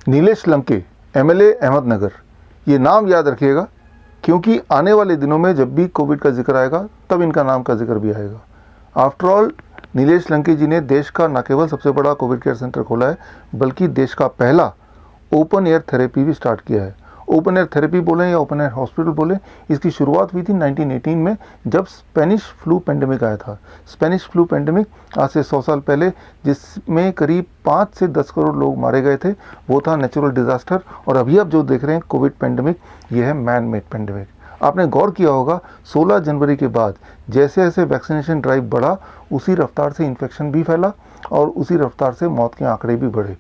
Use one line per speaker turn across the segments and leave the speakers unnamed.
Nilesh Lanke, MLA Ahmednagar. ये नाम याद रखिएगा, क्योंकि आने वाले दिनों में जब भी कोविड का जिक्र आएगा तब इनका नाम का जिक्र भी आएगा। आफ्टर ऑल नीलेश लंके जी ने देश का न केवल सबसे बड़ा कोविड केयर सेंटर खोला है, बल्कि देश का पहला ओपन एयर थेरेपी भी स्टार्ट किया है। ओपन एयर थेरेपी बोलें या ओपन एयर हॉस्पिटल बोलें, इसकी शुरुआत हुई थी 1918 में, जब स्पेनिश फ्लू पेंडेमिक आया था। स्पेनिश फ्लू पेंडेमिक आज से 100 साल पहले, जिसमें करीब 5 से 10 करोड़ लोग मारे गए थे, वो था नेचुरल डिजास्टर। और अभी आप जो देख रहे हैं कोविड पेंडेमिक, ये है मैन मेड पेंडेमिक। आपने गौर किया होगा 16 जनवरी के बाद जैसे जैसे वैक्सीनेशन ड्राइव बढ़ा, उसी रफ्तार से इन्फेक्शन भी फैला और उसी रफ्तार से मौत के आंकड़े भी बढ़े।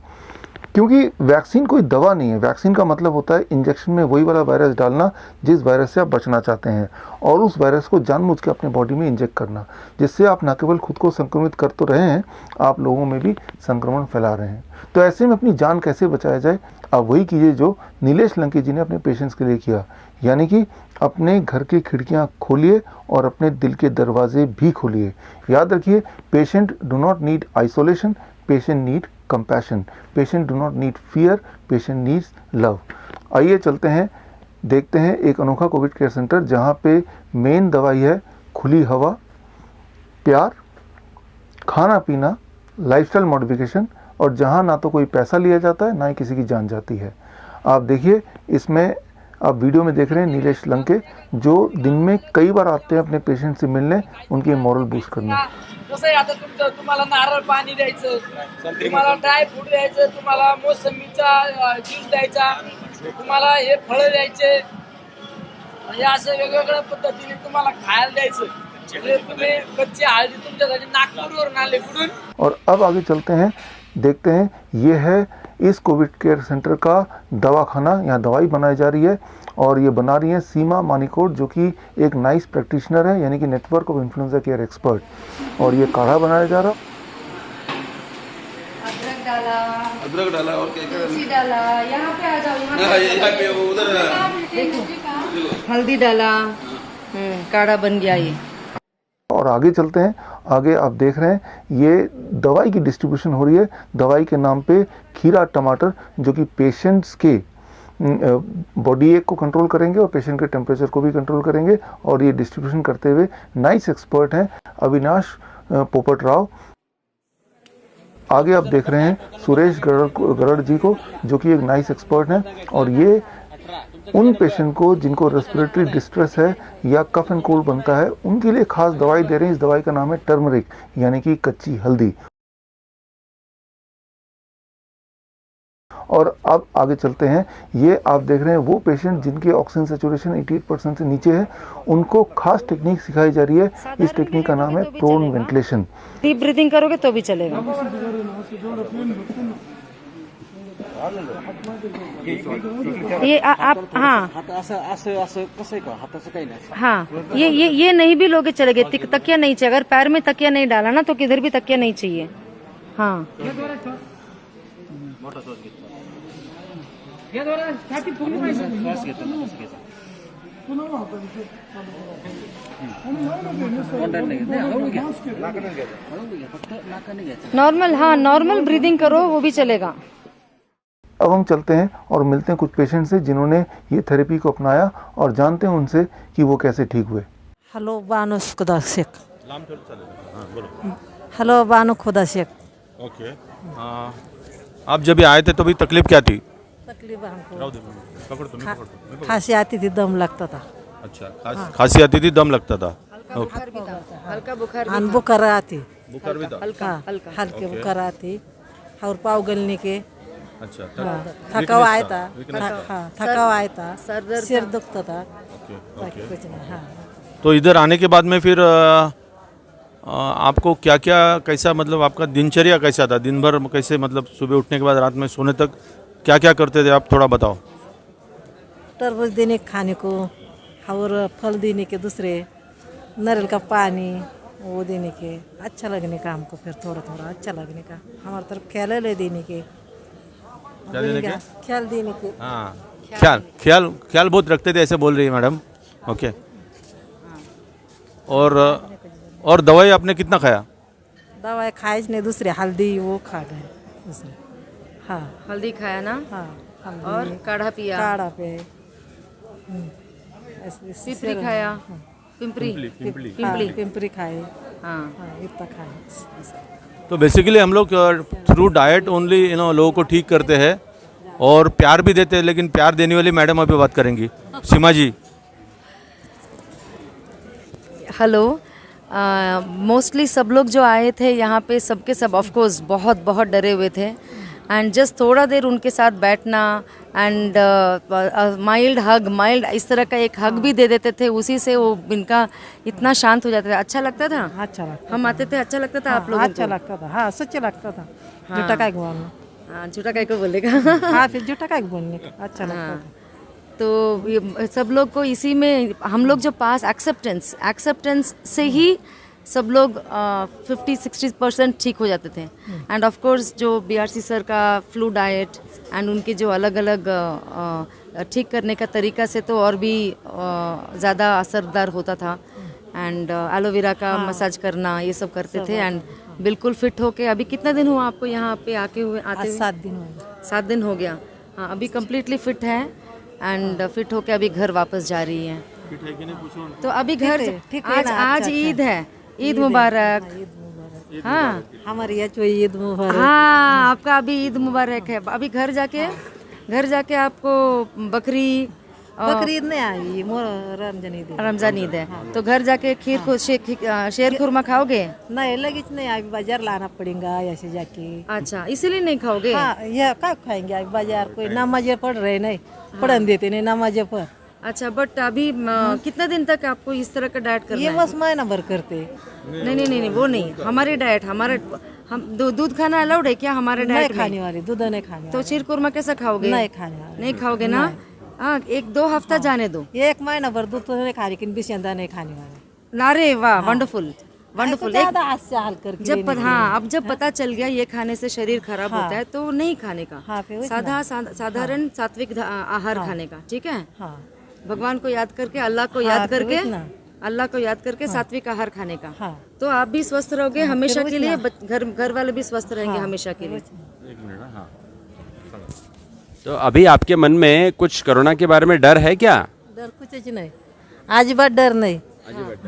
क्योंकि वैक्सीन कोई दवा नहीं है। वैक्सीन का मतलब होता है इंजेक्शन में वही वाला वायरस डालना जिस वायरस से आप बचना चाहते हैं, और उस वायरस को जानबूझ के अपने बॉडी में इंजेक्ट करना, जिससे आप न केवल खुद को संक्रमित कर तो रहे हैं, आप लोगों में भी संक्रमण फैला रहे हैं। तो ऐसे में अपनी जान कैसे बचाया जाए, आप वही कीजिए जो नीलेश लंके जी ने अपने पेशेंट्स के लिए किया, यानी कि अपने घर की खिड़कियां खोलिए और अपने दिल के दरवाजे भी खोलिए। याद रखिए, patient do not need isolation, patient need compassion, patient do not need fear, patient needs love. आइए चलते हैं, देखते हैं एक अनोखा कोविड केयर सेंटर जहां पे मेन दवाई है खुली हवा, प्यार, खाना पीना, लाइफस्टाइल मॉडिफिकेशन, और जहां ना तो कोई पैसा लिया जाता है ना ही किसी की जान जाती है। आप देखिए, इसमें आप वीडियो में देख रहे हैं नीलेश लंके, जो दिन में कई बार आते हैं अपने पेशेंट से मिलने, उनकी मॉरल बूस्ट करने।
कसं आहे आता तुम्हाला नारळ पाणी द्यायचं, तुम्हाला ड्राय फ्रूट द्यायचं, तुम्हाला मोसंबीचा ज्यूस द्यायचा, तुम्हाला हे फळं द्यायचे, म्हणजे असं वेगवेगळ्या पद्धतीने तुम्हाला खायला द्यायचं। म्हणजे तुम्ही कच्ची हळदी तुमच्यासाठी नागपूरवरून आले कुठून।
और अब आगे चलते हैं, देखते हैं, ये है इस कोविड केयर सेंटर का दवाखाना। यहाँ दवाई बनाई जा रही है और ये बना रही है सीमा मानिकोट, जो कि एक नाइस प्रैक्टिशनर है, यानी कि network of influenza care expert. और ये काढ़ा बनाया जा रहा।
अदरक डाला और क्या क्या
तुलसी डाला, यहाँ पे आ जाओ,
यहाँ पे उधर
देखो हल्दी डाला, काढ़ा बन गया ये।
और आगे चलते हैं, आगे आप देख रहे हैं ये दवाई की डिस्ट्रीब्यूशन हो रही है। दवाई के नाम पे खीरा टमाटर, जो कि पेशेंट्स के बॉडी एक को कंट्रोल करेंगे और पेशेंट के टेम्परेचर को भी कंट्रोल करेंगे। और ये डिस्ट्रीब्यूशन करते हुए नाइस एक्सपर्ट हैं अविनाश पोपट राव। आगे आप देख रहे हैं सुरेश गरड़ जी को, जो कि एक नाइस एक्सपर्ट हैं, और ये उन पेशेंट को जिनको रेस्पिरेटरी डिस्ट्रेस है या कफ एंड कोल्ड बनता है, उनके लिए खास दवाई दे रहे हैं। इस दवाई का नाम है टर्मरिक, यानी कि कच्ची हल्दी। और अब आगे चलते हैं, ये आप देख रहे हैं वो पेशेंट जिनके ऑक्सीजन सैचुरेशन 88% से नीचे है, उनको खास टेक्निक सिखाई जा रही है। इस टेक्निक का नाम है प्रोन वेंटिलेशन।
डीप ब्रीथिंग करोगे तो भी चलेगा। ये आप हाँ हाँ, ये नहीं भी लोगे चलेगा। तकिया नहीं चाहिए, अगर पैर में तकिया नहीं डाला ना तो किधर भी तकिया नहीं चाहिए। हाँ, नॉर्मल, हाँ नॉर्मल ब्रीदिंग करो, वो भी चलेगा।
अब हम चलते हैं और मिलते हैं कुछ पेशेंट से जिन्होंने ये थेरेपी को अपनाया, और जानते हैं उनसे कि वो कैसे ठीक हुए।
हेलो बानो खुदा शेख। हेलो बानो खुदा शेख।
ओके, आप जब आए थे तो भी तकलीफ क्या थी?
तकलीफ हमको खांसी आती थी, दम लगता था।
अच्छा, खांसी आती थी, दम लगता था।
हल्का बुखार,
बुखार आती,
बुखार भी था।
हल्के बुखार आती, और पाव गलने के।
अच्छा,
थकाव आया था, थकाव आया था, सिर दुखता था। कुछ नहीं। हाँ,
तो इधर आने के बाद में फिर आपको क्या क्या, कैसा मतलब आपका दिनचर्या कैसा था? दिन भर कैसे, मतलब सुबह उठने के बाद रात में सोने तक क्या क्या करते थे, आप थोड़ा बताओ।
तरबूज देने खाने को, और फल देने के, दूसरे नारियल का पानी वो देने के, अच्छा लगने का हमको, फिर थोड़ा थोड़ा अच्छा लगने का, हमारे तरफ ख्याल ले देने के,
क्या देने के?
ख्याल देने के।
हाँ, ख्याल बहुत रखते थे, ऐसे बोल रही है मैडम। ओके, और दवाई आपने कितना खाया?
दवाई खाए नहीं, दूसरे हल्दी वो खा गए, दूसरे हाँ
हल्दी खाया ना,
हाँ हल्दी,
और काढ़ा पिया,
काढ़ा पे
पिपरी खाया, पिंपरी
हाँ, पिंपरी खाए,
हाँ।
हाँ इतना खाए।
तो बेसिकली हम लोग थ्रू डाइट ओनली लोगों को ठीक करते हैं और प्यार भी देते हैं, लेकिन प्यार देने वाली मैडम अभी बात करेंगी, सीमा जी।
हेलो, मोस्टली सब लोग जो आए थे यहाँ पे सबके सब ऑफ कोर्स बहुत बहुत डरे हुए थे, एंड जस्ट थोड़ा देर उनके साथ बैठना एंड माइल्ड इस तरह का एक हग भी दे देते थे, उसी से वो इनका इतना शांत हो जाता था। अच्छा लगता था,
अच्छा लगता
हम आते थे, अच्छा लगता था आप लोगों
अच्छा लगता था, हाँ सच्चा लगता था। झूठा काय बोलना,
को? हाँ, झूठा काय को बोलेगा।
हाँ फिर झूठा काय बोलने का अच्छा लगता
हाँ,
था।
तो ये सब लोग को इसी में हम लोग जो पास एक्सेप्टेंस से ही सब लोग 50-60% ठीक हो जाते थे। एंड ऑफ कोर्स जो बीआरसी सर का फ्लू डाइट एंड उनके जो अलग अलग ठीक करने का तरीका से तो और भी ज़्यादा असरदार होता था। एंड एलोवेरा का मसाज करना ये सब करते थे, एंड बिल्कुल फिट होके अभी कितना दिन हुआ आपको यहाँ पे आते हुए?
7 दिन हो गए।
7 दिन हो गया। हाँ, अभी कम्प्लीटली फिट है एंड फिट होके अभी घर वापस जा रही है। तो अभी घर
ठीक है
आज
ना,
आज
अच्छा,
ईद है, ईद मुबारक। हाँ
हमारे यहाँ जो ईद मुबारक।
हाँ, आपका अभी ईद मुबारक है। अभी घर जाके आपको बकरी
बकरीद नहीं आई, मोर रमजान ईद
है, तो घर जाके शेर खुरमा खाओगे?
नहीं लगीच नहीं, अभी बाजार लाना पड़ेगा ऐसे जाके।
अच्छा, इसीलिए नहीं खाओगे?
हाँ यह क्या खाएंगे अभी बाजार, कोई नमाज़ें पढ़ रहे नहीं, पढ़न देते नहीं नमाज़ें पर।
अच्छा, बट अभी कितना दिन तक आपको इस तरह का डाइट करना
ये
है?
बस महीना भर करते।
नहीं, वो नहीं, हमारी डाइट, हम दूध खाना अलाउड है क्या हमारे
नहीं
डाइट में?
खाने वाले, दूध नहीं खाने
तो शीर खुरमा कैसा खाओगे?
नहीं खाने वाले,
नहीं खाओगे ना? हाँ, 1-2 हफ्ता जाने दो।
ये 1 महीना भर दूध तो नहीं खा, लेकिन बिस्यादा नहीं खाने वाले।
नारे वाह, वंडरफुल।
ज्यादा हाथ से हाल करके
जब पता चल गया ये खाने से शरीर खराब होता है तो नहीं खाने का,
हाँ, फिर वही ना।
साधारण सात्विक आहार खाने का, ठीक है?
हाँ
भगवान को याद करके, अल्लाह को याद करके सात्विक आहार खाने का।
हाँ।
तो आप भी स्वस्थ रहोगे हमेशा के लिए, घर वाले भी स्वस्थ रहेंगे हमेशा के लिए।
तो अभी आपके मन में कुछ कोरोना के बारे में डर है क्या?
डर कुछ नहीं, आज बात डर नहीं।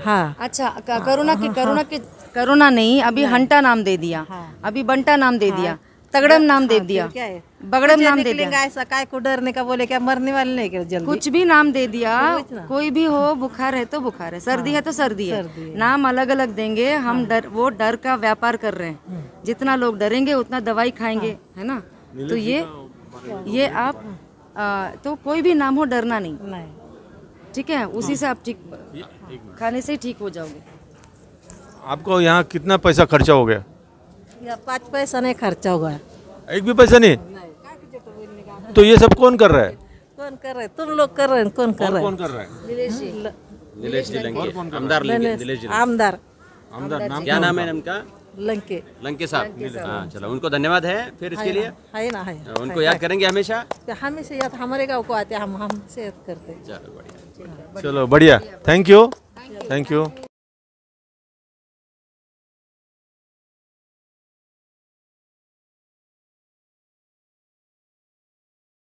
हाँ
अच्छा, कोरोना नहीं, अभी हंटा नाम दे दिया, अभी बंटा नाम दे दिया, तगड़म नाम दे दिया,
क्या है,
बगड़म नाम दे दिया,
ऐसा काय को डरने का, बोले क्या मरने वाले नहीं क्या जल्दी।
कुछ भी नाम दे दिया। कोई भी हो, बुखार है तो बुखार है, सर्दी है तो सर्दी है, नाम अलग अलग देंगे। हम वो डर का व्यापार कर रहे हैं। जितना लोग डरेंगे उतना दवाई खाएंगे, है ना? तो ये आप तो कोई भी नाम हो, डरना नहीं, ठीक है? उसी से आप ठीक, खाने से ही ठीक हो जाओगे।
आपको यहाँ कितना पैसा खर्चा हो गया?
या 5 पैसा नहीं खर्चा होगा।
एक भी पैसा नहीं? तो ये सब कौन कर रहा है?
कौन कर रहे? तुम लोग कर रहे हैं। कौन कर रहे?
कौन कर रहा है?
नीलेश जी लंके, आमदार नीलेश जी।
आमदार
नाम
क्या नाम है इनका?
लंके
साहब। हाँ, चलो उनको धन्यवाद है फिर इसके लिए,
है ना, है
उनको याद करेंगे हमेशा।
हमेशा याद, हमारे गाँव को आते हैं, हम हमसे याद करते हैं।
चलो बढ़िया।
चलो बढ़िया, थैंक यू।